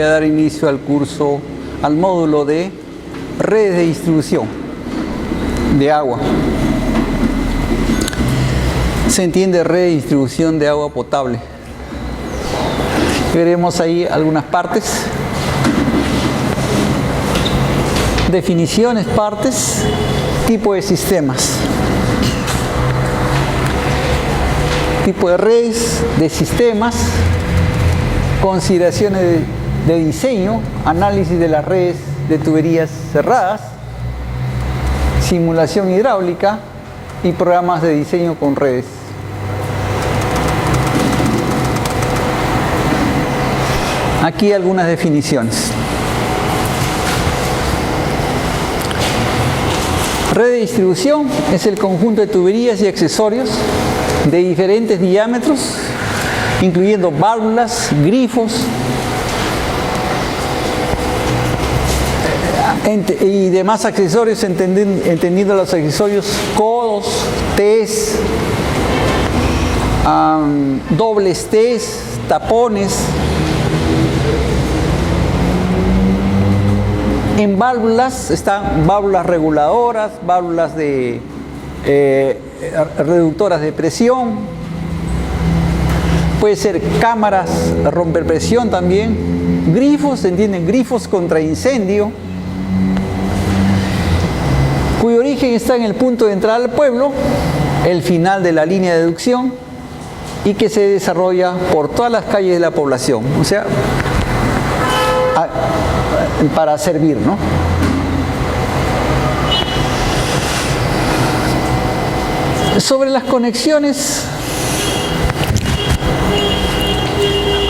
a dar inicio al curso, al módulo de redes de distribución de agua. Se entiende red de distribución de agua potable. Veremos ahí algunas partes. Definiciones, partes, tipo de sistemas. Tipo de redes, de sistemas, consideraciones de diseño, análisis de las redes de tuberías cerradas, simulación hidráulica y programas de diseño con redes. Aquí algunas definiciones. Red de distribución es el conjunto de tuberías y accesorios de diferentes diámetros, incluyendo válvulas, grifos y demás accesorios, entendiendo los accesorios codos, T's, dobles T's, tapones. En válvulas están válvulas reguladoras, válvulas de reductoras de presión, puede ser cámaras romper presión también, grifos, ¿se entienden? Grifos contra incendio, cuyo origen está en el punto de entrada al pueblo, el final de la línea de deducción, y que se desarrolla por todas las calles de la población, o sea, para servir, ¿no? Sobre las conexiones,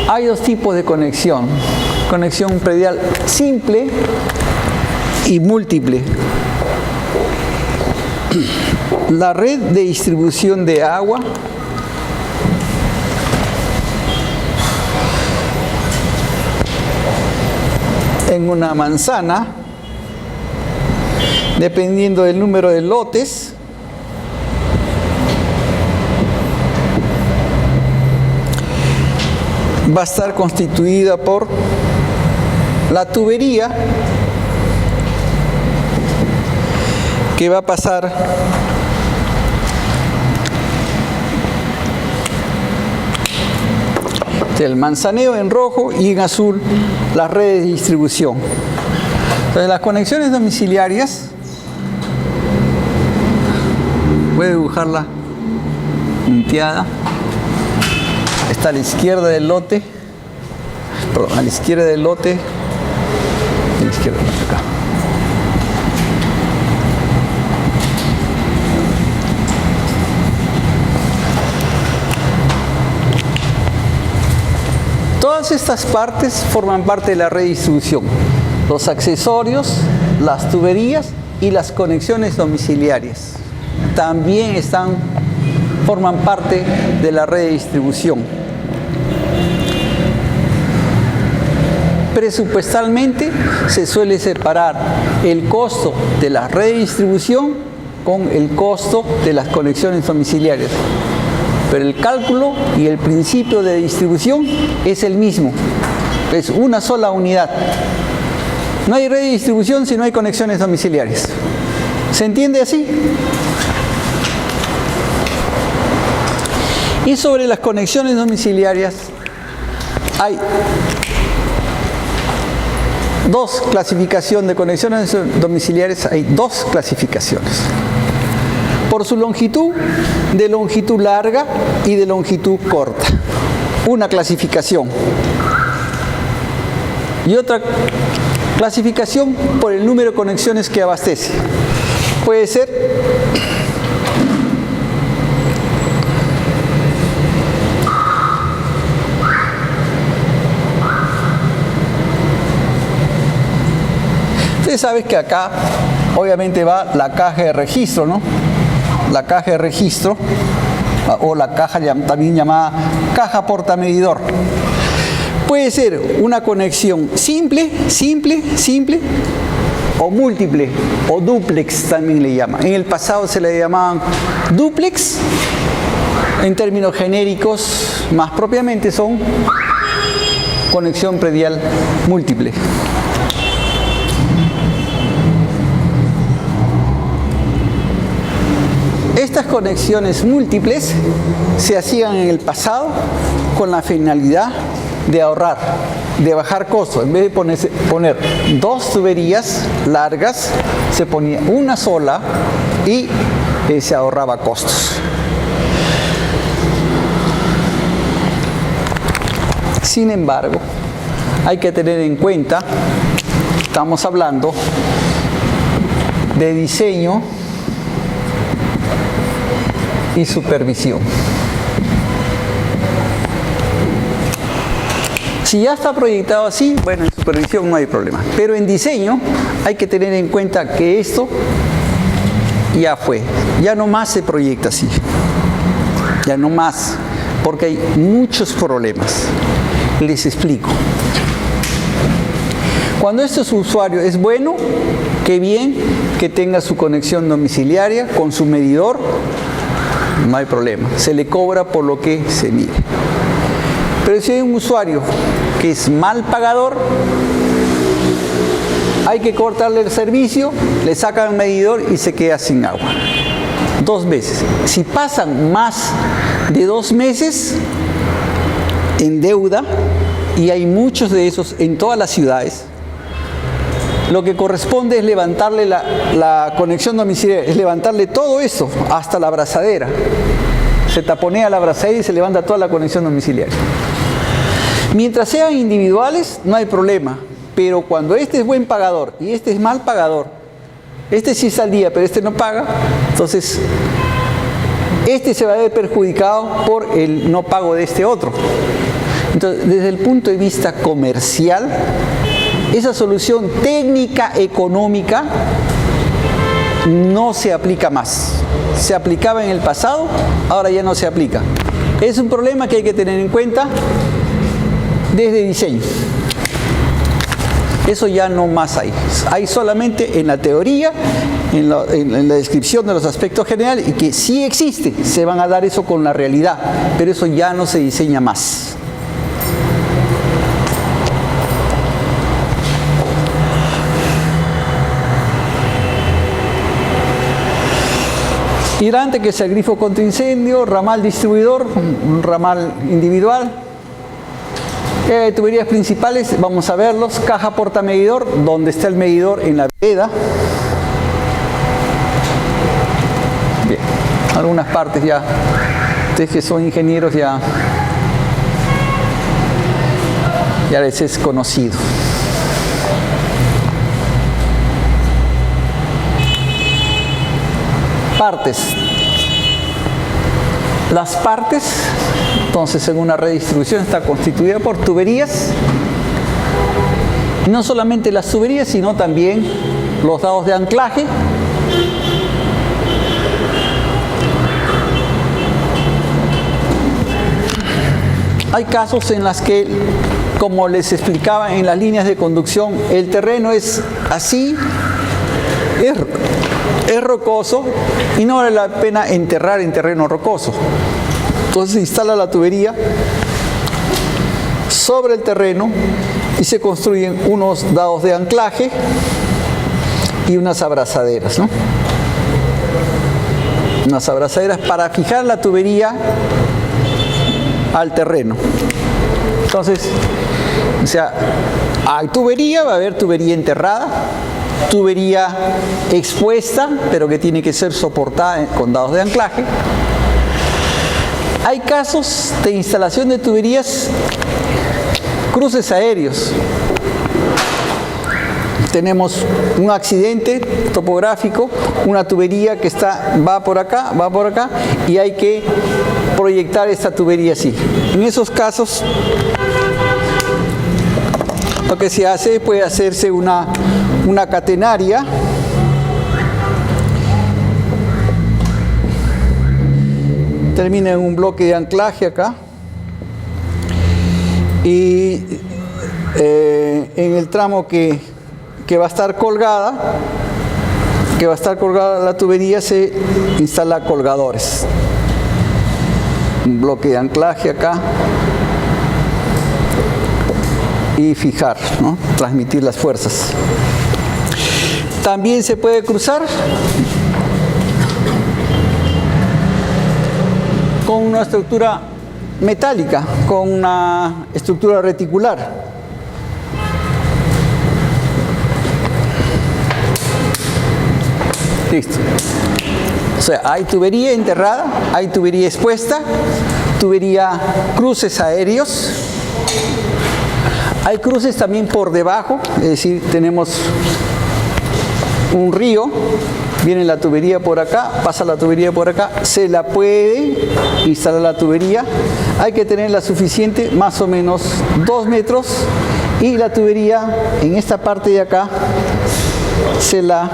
hay dos tipos de conexión: conexión predial simple y múltiple. La red de distribución de agua en una manzana, dependiendo del número de lotes, va a estar constituida por la tubería que va a pasar el manzaneo en rojo y en azul las redes de distribución. Entonces, las conexiones domiciliarias, voy a dibujarla punteada. Está a la izquierda del lote, perdón, a la izquierda del lote, a la izquierda del lote acá. Todas estas partes forman parte de la red de distribución: los accesorios, las tuberías y las conexiones domiciliarias. También forman parte de la red de distribución. Presupuestalmente se suele separar el costo de la red de distribución con el costo de las conexiones domiciliarias. Pero el cálculo y el principio de distribución es el mismo. Es una sola unidad. No hay red de distribución si no hay conexiones domiciliarias. ¿Se entiende así? Y sobre las conexiones domiciliarias hay dos clasificaciones de conexiones domiciliares, hay dos clasificaciones. Por su longitud, de longitud larga y de longitud corta. Una clasificación. Y otra clasificación por el número de conexiones que abastece. Puede ser ustedes saben que acá obviamente va la caja de registro, ¿no? La caja de registro, o la caja también llamada caja portamedidor. Puede ser una conexión simple, o múltiple, o dúplex también le llaman. En el pasado se le llamaban dúplex, en términos genéricos, más propiamente son conexión predial múltiple. Estas conexiones múltiples se hacían en el pasado con la finalidad de ahorrar, de bajar costos. En vez de poner dos tuberías largas, se ponía una sola y se ahorraba costos. Sin embargo, hay que tener en cuenta, estamos hablando de diseño y supervisión. Si ya está proyectado así, bueno, en supervisión no hay problema. Pero en diseño hay que tener en cuenta que esto ya fue. Ya no más se proyecta así. Ya no más. Porque hay muchos problemas. Les explico. Cuando este usuario es bueno, qué bien que tenga su conexión domiciliaria con su medidor. No hay problema. Se le cobra por lo que se mide. Pero si hay un usuario que es mal pagador, hay que cortarle el servicio, le sacan el medidor y se queda sin agua. 2 veces. Si pasan más de 2 meses en deuda, y hay muchos de esos en todas las ciudades, lo que corresponde es levantarle la conexión domiciliaria, es levantarle todo eso hasta la abrazadera. Se taponea la abrazadera y se levanta toda la conexión domiciliaria. Mientras sean individuales, no hay problema. Pero cuando este es buen pagador y este es mal pagador, este sí está al día, pero este no paga, entonces este se va a ver perjudicado por el no pago de este otro. Entonces, desde el punto de vista comercial, esa solución técnica económica no se aplica más. Se aplicaba en el pasado, ahora ya no se aplica. Es un problema que hay que tener en cuenta desde diseño. Eso ya no más hay. Hay solamente en la teoría, en la descripción de los aspectos generales, y que sí existe, se van a dar eso con la realidad, pero eso ya no se diseña más. Hidrante, que es el grifo contra incendio, ramal distribuidor, un ramal individual. Tuberías principales, vamos a verlos. Caja portamedidor, donde está el medidor en la vereda. Bien, algunas partes ya, ustedes que son ingenieros ya les es conocido. Partes. Las partes, entonces, en una redistribución está constituida por tuberías. No solamente las tuberías, sino también los dados de anclaje. Hay casos en los que, como les explicaba en las líneas de conducción, el terreno es así, es rocoso y no vale la pena enterrar en terreno rocoso. Entonces se instala la tubería sobre el terreno y se construyen unos dados de anclaje y unas abrazaderas, ¿no? Unas abrazaderas para fijar la tubería al terreno. Entonces, o sea, hay tubería, va a haber tubería enterrada, tubería expuesta, pero que tiene que ser soportada con dados de anclaje. Hay casos de instalación de tuberías, cruces aéreos. Tenemos un accidente topográfico, una tubería que va por acá, y hay que proyectar esta tubería así. En esos casos, lo que se hace, puede hacerse una catenaria. Termina en un bloque de anclaje acá. Y en el tramo que va a estar colgada, la tubería, se instala colgadores. Un bloque de anclaje acá. y fijar, ¿no? Transmitir las fuerzas. También se puede cruzar con una estructura metálica, con una estructura reticular. Listo. O sea, hay tubería enterrada, hay tubería expuesta, tubería, cruces aéreos. Hay cruces también por debajo, es decir, tenemos un río, viene la tubería por acá, pasa la tubería por acá, se la puede instalar la tubería. Hay que tenerla suficiente, más o menos 2 metros, y la tubería en esta parte de acá se la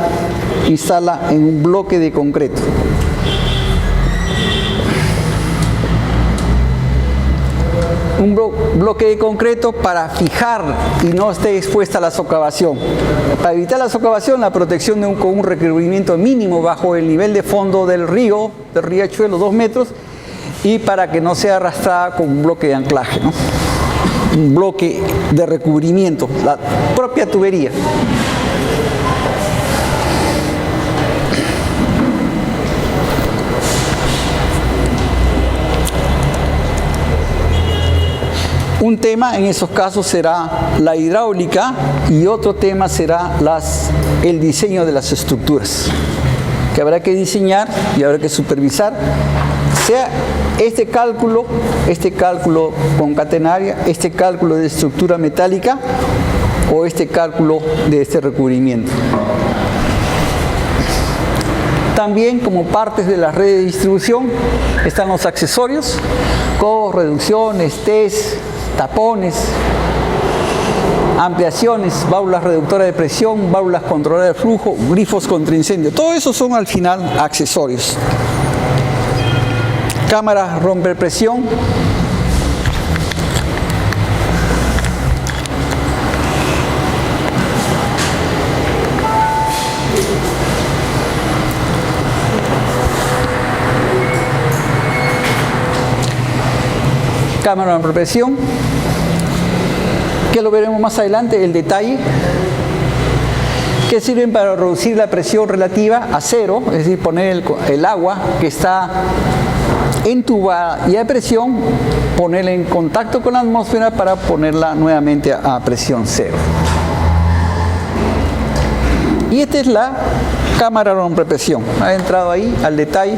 instala en un bloque de concreto. Un bloque de concreto para fijar y no esté expuesta a la socavación. Para evitar la socavación, la protección con un recubrimiento mínimo bajo el nivel de fondo del río, del riachuelo, 2 metros, y para que no sea arrastrada con un bloque de anclaje, ¿no? Un bloque de recubrimiento, la propia tubería. Un tema en esos casos será la hidráulica y otro tema será el diseño de las estructuras, que habrá que diseñar y habrá que supervisar, sea este cálculo concatenaria, este cálculo de estructura metálica o este cálculo de este recubrimiento. También, como partes de la red de distribución, están los accesorios, como reducciones, test, tapones, ampliaciones, válvulas reductoras de presión, válvulas controladoras de flujo, grifos contra incendio. Todo eso son al final accesorios. Cámaras romper presión. Cámara de presión, que lo veremos más adelante, el detalle, que sirven para reducir la presión relativa a cero, es decir, poner el agua que está entubada y a presión, ponerla en contacto con la atmósfera para ponerla nuevamente a presión cero. Y esta es la cámara de rompepresión. Ha entrado ahí al detalle.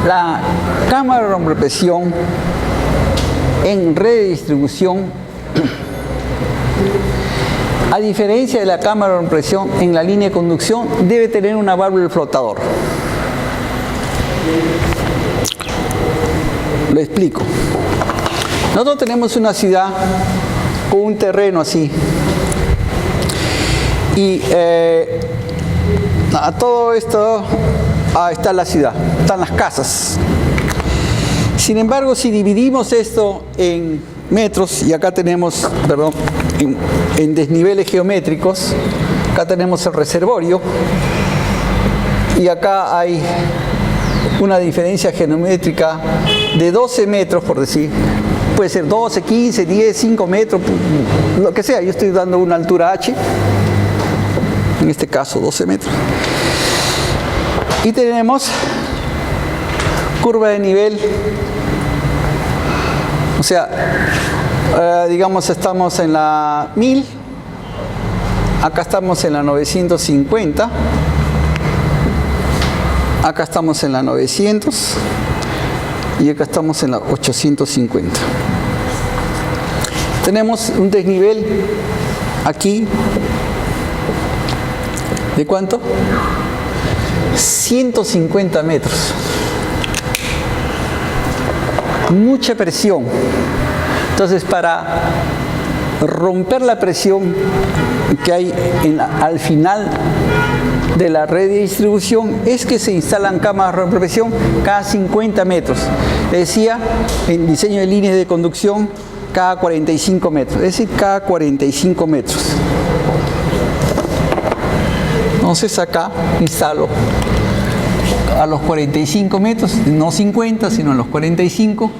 La cámara de rompepresión en red de distribución, a diferencia de la cámara de rompepresión en la línea de conducción, debe tener una válvula de flotador. Lo explico. Nosotros tenemos una ciudad con un terreno así, y a todo esto está la ciudad, están las casas. Sin embargo, si dividimos esto en metros, y acá tenemos, perdón, en desniveles geométricos, acá tenemos el reservorio, y acá hay una diferencia geométrica de 12 metros, por decir, puede ser 12, 15, 10, 5 metros, lo que sea. Yo estoy dando una altura H, en este caso 12 metros. Y tenemos curva de nivel, o sea, digamos estamos en la 1000, acá estamos en la 950, acá estamos en la 900 y acá estamos en la 850. Tenemos un desnivel aquí, ¿de cuánto? 150 metros. Mucha presión. Entonces, para romper la presión que hay al final de la red de distribución es que se instalan cámaras de presión cada 50 metros. Decía, en diseño de líneas de conducción, cada 45 metros, es decir, cada 45 metros. Entonces acá instalo a los 45 metros, no 50, sino a los 45,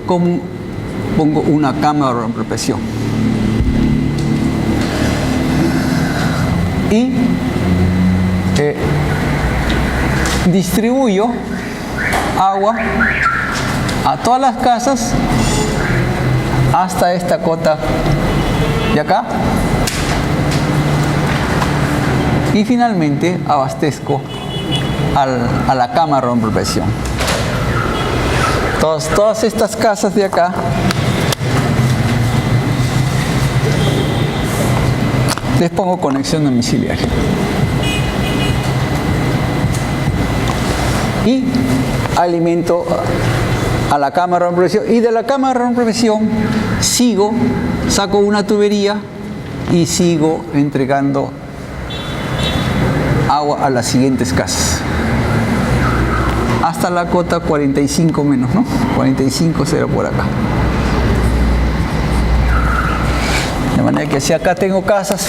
pongo una cámara de presión. Y distribuyo agua a todas las casas hasta esta cota de acá. Y finalmente abastezco a la cámara de presión. Todas estas casas de acá les pongo conexión domiciliaria. Y alimento a la cámara de presión. Y de la cámara de presión saco una tubería y sigo entregando agua a las siguientes casas. Hasta la cota 45 menos, ¿no? 45 será por acá. De manera que si acá tengo casas,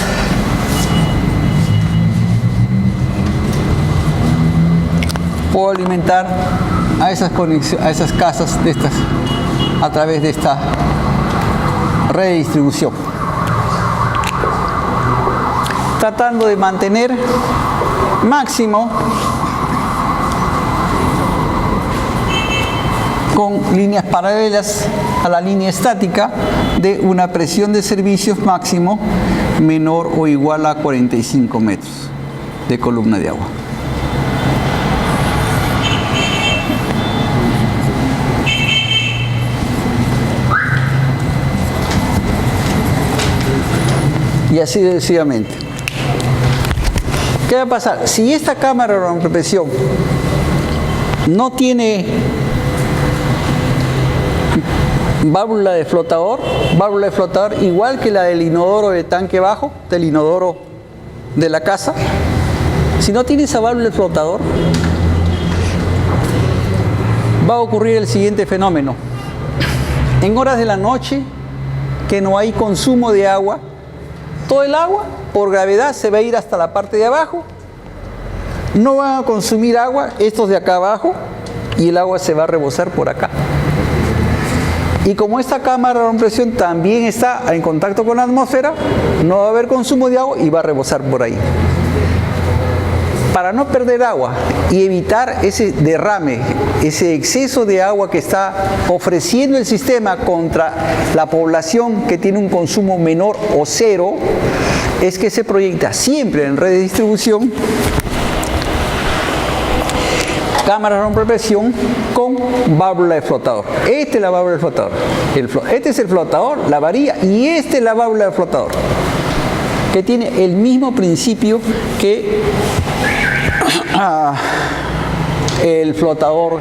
puedo alimentar a esas casas de estas a través de esta red de distribución, tratando de mantener máximo con líneas paralelas a la línea estática de una presión de servicios máximo menor o igual a 45 metros de columna de agua. Y así sucesivamente. ¿Qué va a pasar? Si esta cámara de presión no tiene válvula de flotador igual que la del inodoro de tanque bajo, del inodoro de la casa, si no tiene esa válvula de flotador, va a ocurrir el siguiente fenómeno. En horas de la noche que no hay consumo de agua, todo el agua por gravedad se va a ir hasta la parte de abajo, no van a consumir agua estos de acá abajo y el agua se va a rebosar por acá. Y como esta cámara de presión también está en contacto con la atmósfera, no va a haber consumo de agua y va a rebosar por ahí. Para no perder agua y evitar ese derrame, ese exceso de agua que está ofreciendo el sistema contra la población que tiene un consumo menor o cero, es que se proyecta siempre en red de distribución cámaras de presión con válvula de flotador. Esta es la válvula de flotador. Este es el flotador, la varilla, y esta es la válvula de flotador, que tiene el mismo principio que el flotador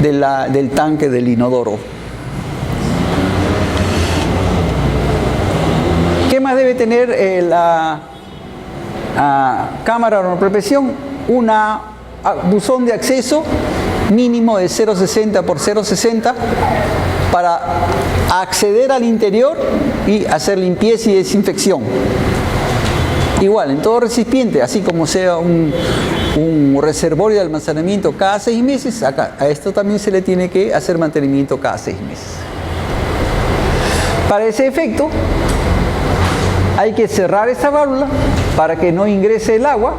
del tanque del inodoro. ¿Qué más debe tener la cámara de presión? Una buzón de acceso mínimo de 0,60 por 0,60 para acceder al interior y hacer limpieza y desinfección. Igual, en todo recipiente, así como sea un reservorio de almacenamiento cada 6 meses, a esto también se le tiene que hacer mantenimiento cada 6 meses. Para ese efecto, hay que cerrar esta válvula para que no ingrese el agua,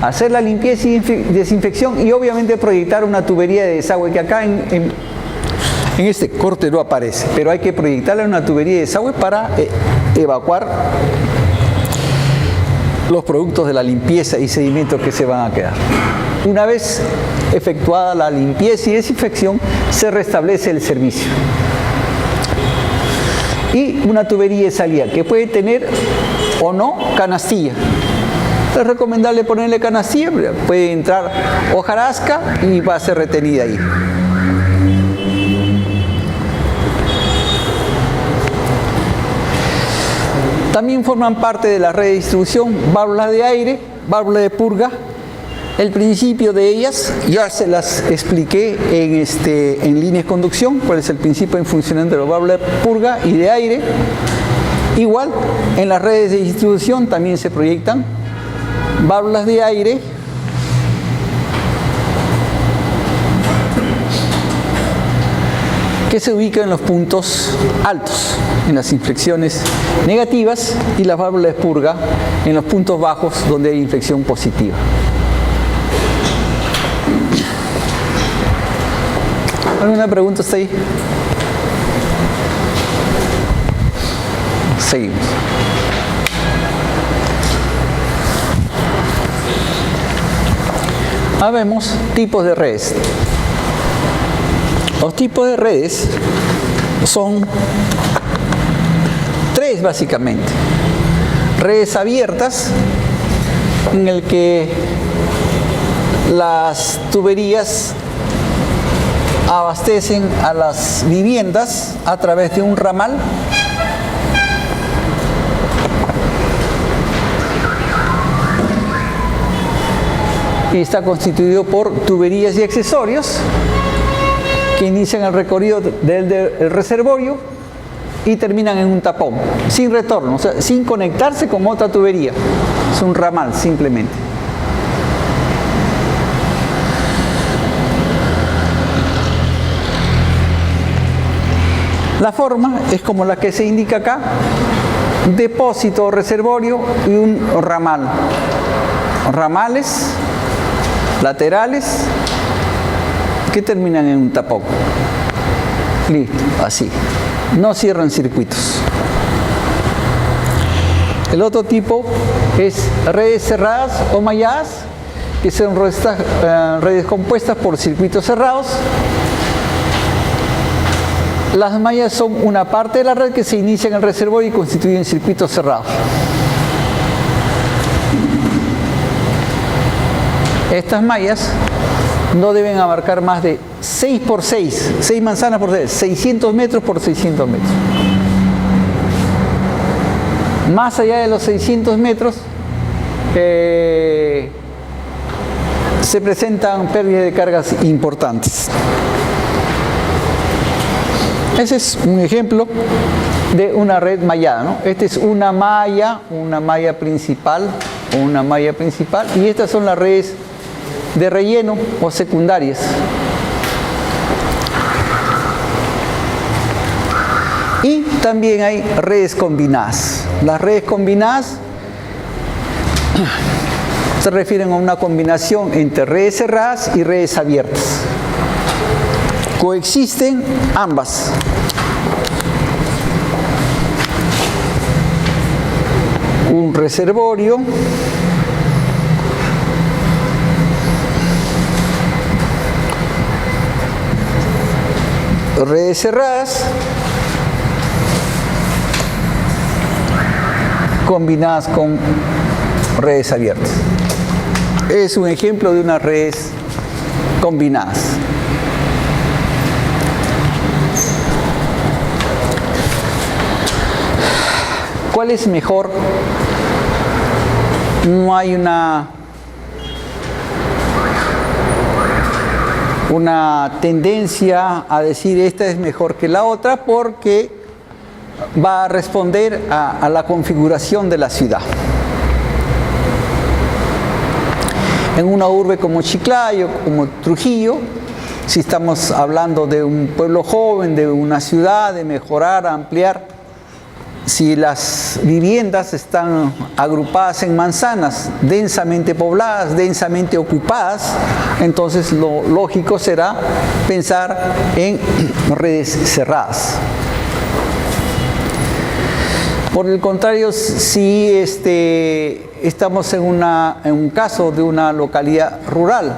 hacer la limpieza y desinfección y obviamente proyectar una tubería de desagüe que acá en este corte no aparece, pero hay que proyectarle una tubería de desagüe para evacuar los productos de la limpieza y sedimentos que se van a quedar. Una vez efectuada la limpieza y desinfección, se restablece el servicio. Y una tubería de salida que puede tener o no canastilla. Es recomendable ponerle canastilla, puede entrar hojarasca y va a ser retenida ahí. También forman parte de la red de distribución válvulas de aire, válvulas de purga. El principio de ellas ya se las expliqué en líneas de conducción, cuál es el principio en funcionamiento de las válvulas de purga y de aire. Igual, en las redes de distribución también se proyectan válvulas de aire, que se ubican en los puntos altos, en las inflexiones negativas, y las válvulas de purga en los puntos bajos donde hay inflexión positiva. ¿Alguna pregunta hasta ahí? Seguimos. Ahora vemos tipos de redes. Los tipos de redes son tres básicamente. Redes abiertas, en el que las tuberías abastecen a las viviendas a través de un ramal. Y está constituido por tuberías y accesorios que inician el recorrido del reservorio y terminan en un tapón, sin retorno, o sea, sin conectarse con otra tubería. Es un ramal simplemente. La forma es como la que se indica acá: depósito, reservorio y un ramal. Ramales laterales que terminan en un tapón. Listo, así. No cierran circuitos. El otro tipo es redes cerradas o malladas, que son redes compuestas por circuitos cerrados. Las mallas son una parte de la red que se inicia en el reservorio y constituyen circuitos cerrados. Estas mallas no deben abarcar más de 6 por 6, 6 manzanas por 6, 600 metros por 600 metros. Más allá de los 600 metros se presentan pérdidas de cargas importantes. Ese es un ejemplo de una red mallada, ¿no? Esta es una malla principal, y estas son las redes de relleno o secundarias. Y también hay redes combinadas. Las redes combinadas se refieren a una combinación entre redes cerradas y redes abiertas. Coexisten ambas. Un reservorio redes cerradas combinadas con redes abiertas. Es un ejemplo de unas redes combinadas. ¿Cuál es mejor? No hay una tendencia a decir esta es mejor que la otra, porque va a responder a la configuración de la ciudad. En una urbe como Chiclayo, como Trujillo, si estamos hablando de un pueblo joven, de una ciudad, de mejorar, ampliar, si las viviendas están agrupadas en manzanas densamente pobladas, densamente ocupadas, entonces lo lógico será pensar en redes cerradas. Por el contrario, si estamos en un caso de una localidad rural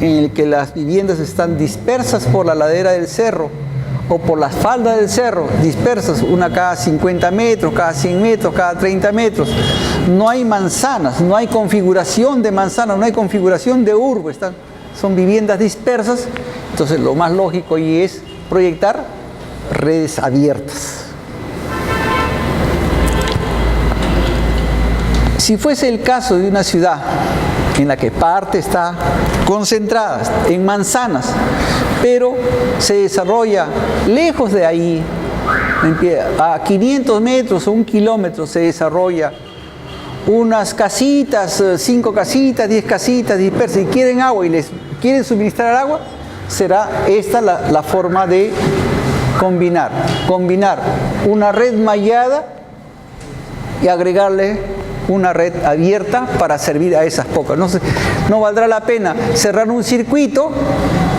en el que las viviendas están dispersas por la ladera del cerro o por las faldas del cerro, dispersas, una cada 50 metros, cada 100 metros, cada 30 metros. No hay manzanas, no hay configuración de manzanas, no hay configuración de urbe, son viviendas dispersas. Entonces lo más lógico ahí es proyectar redes abiertas. Si fuese el caso de una ciudad en la que parte está concentrada en manzanas, pero se desarrolla lejos de ahí, a 500 metros o 1 kilómetro se desarrolla unas casitas, 5 casitas, 10 casitas dispersas y quieren agua y les quieren suministrar agua, será esta la forma de combinar una red mallada y agregarle una red abierta para servir a esas pocas. No valdrá la pena cerrar un circuito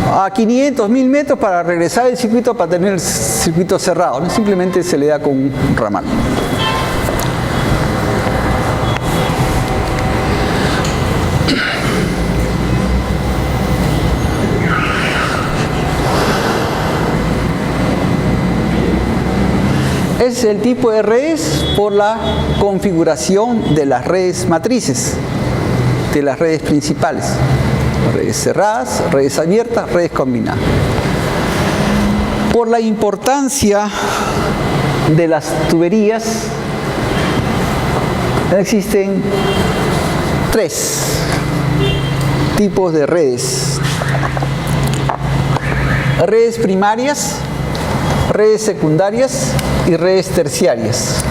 a 500, 1000 metros para regresar el circuito para tener el circuito cerrado, ¿no? Simplemente se le da con un ramal. Es el tipo de redes por la configuración de las redes matrices, de las redes principales. Redes cerradas, redes abiertas, redes combinadas. Por la importancia de las tuberías, existen 3 tipos de redes. Redes primarias, redes secundarias y redes terciarias.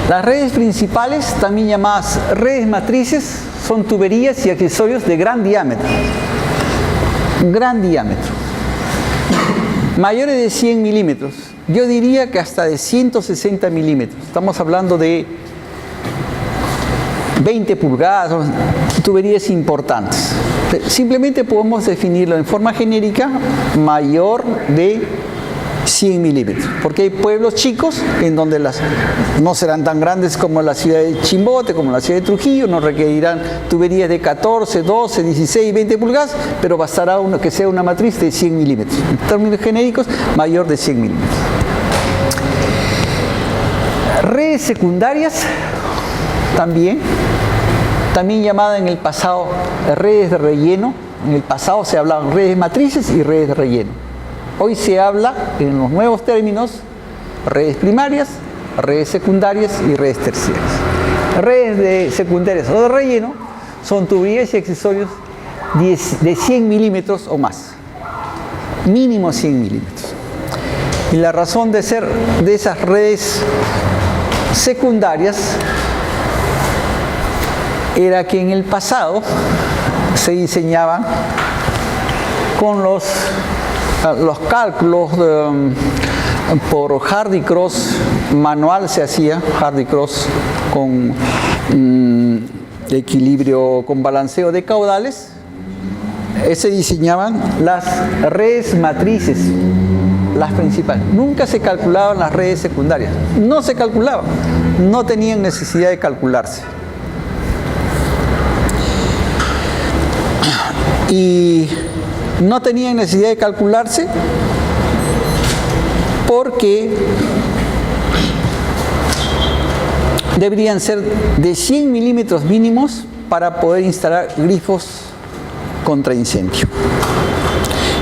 Las redes principales, también llamadas redes matrices, son tuberías y accesorios de gran diámetro. Gran diámetro. Mayores de 100 milímetros. Yo diría que hasta de 160 milímetros. Estamos hablando de 20 pulgadas, tuberías importantes. Simplemente podemos definirlo en forma genérica, mayor de 100 milímetros, porque hay pueblos chicos en donde no serán tan grandes como la ciudad de Chimbote, como la ciudad de Trujillo, no requerirán tuberías de 14, 12, 16, 20 pulgadas, pero bastará que sea una matriz de 100 milímetros. En términos genéricos, mayor de 100 milímetros. Redes secundarias, también llamadas en el pasado redes de relleno. En el pasado se hablaban redes matrices y redes de relleno. Hoy se habla, en los nuevos términos, redes primarias, redes secundarias y redes terciarias. Redes de secundarias o de relleno son tuberías y accesorios de 100 milímetros o más. Mínimo 100 milímetros. Y la razón de ser de esas redes secundarias era que en el pasado se diseñaban con los cálculos por Hardy Cross manual, se hacía Hardy Cross con equilibrio, con balanceo de caudales. Se diseñaban las redes matrices, las principales. Nunca se calculaban las redes secundarias. No se calculaban, no tenían necesidad de calcularse. Y no tenían necesidad de calcularse porque deberían ser de 100 milímetros mínimos para poder instalar grifos contra incendio.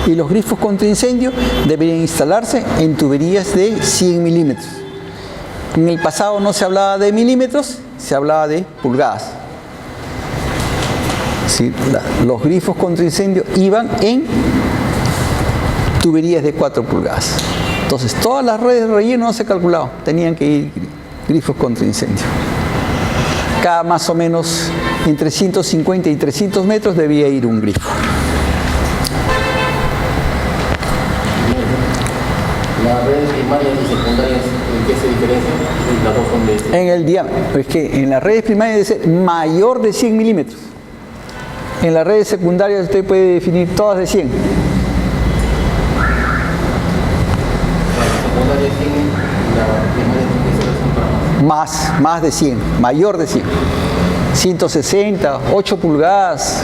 Y los grifos contra incendio deberían instalarse en tuberías de 100 milímetros. En el pasado no se hablaba de milímetros, se hablaba de pulgadas. Sí, los grifos contra incendio iban en tuberías de 4 pulgadas. Entonces, todas las redes de relleno no se calculaban, tenían que ir grifos contra incendio. Cada más o menos entre 150 y 300 metros debía ir un grifo. ¿Las redes primarias y secundarias en qué se diferencian? Las dos son de... En el diámetro. Es que en las redes primarias debe ser mayor de 100 milímetros. En las redes secundarias usted puede definir todas de 100. Más de 100, mayor de 100. 160, 8 pulgadas.